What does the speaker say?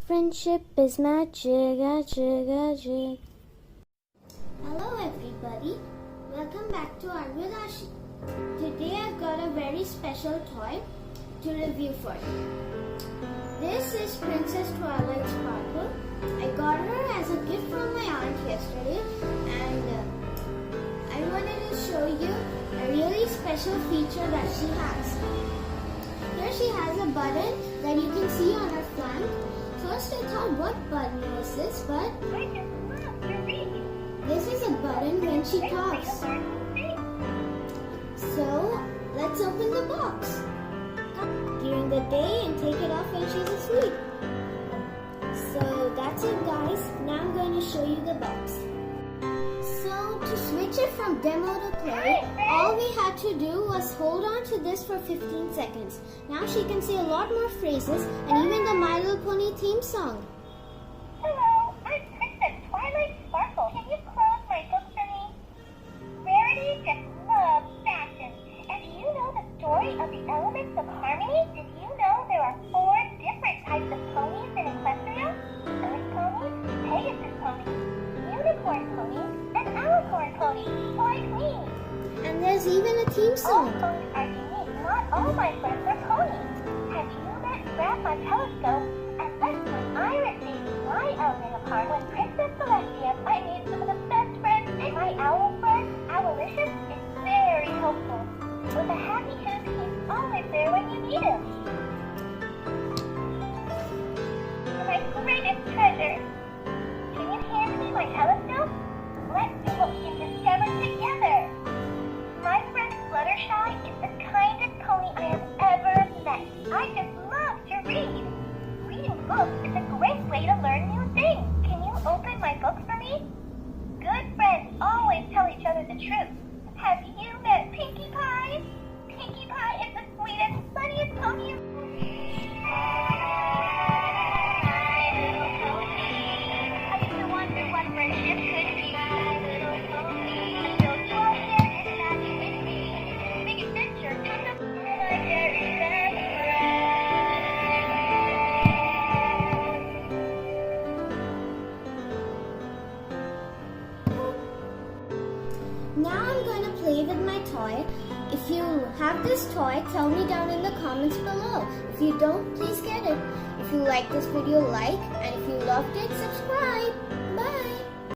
Friendship is magic, magic, magic. Hello everybody, welcome back to Arvidashi. Today I've got a very special toy to review for you. This is Princess Twilight Sparkle. I got her as a gift from my aunt yesterday, and I wanted to show you a really special feature that she has. Here she has a button that you can see on her flank. First I thought, what button was this? But I just love to read. this is a button when she talks. So let's open the box during the day and take it off when she's asleep. So that's it guys. Now I'm going to show you the box. So to switch it from demo to play, all we had to do was hold on to this for 15 seconds. Now she can say a lot more phrases and even the My Little Pony theme song. Hello, I'm Princess Twilight Sparkle. Can you close my book for me? Rarity just loves fashion. And do you know the story of the elements of harmony? Did you know there are 4 different types of ponies in Equestria? Earth ponies, Pegasus ponies, unicorn ponies, and alicorn ponies, like me. And there's even a theme All song. ponies are unique. Not all my friends are ponies. Have you met Grandma Telescope? And that's when I received my element of heart. When Princess Celestia, I made some of the best friends. And my owl friend, Owlicious, is very helpful. With a happy hoot, he's always there when you need him. You're my greatest treasure. Can you hand me my telescope? Let's see what we can discover together. My friend Fluttershy is the kindest pony I have ever met. I just love to read. Reading books is a great way to learn new things. Can you open my book for me? Good friends always tell each other the truth. Have you met Pinkie Pie? Pinkie Pie is the sweetest, funniest pony. I used to wonder what friendship could be. Until you all shared this magic with me. Big adventure comes up my very best friend. Now I'm going to play with my toy. If you have this toy, tell me down in the comments below. If you don't, please get it. If you like this video, like, and if you loved it, subscribe.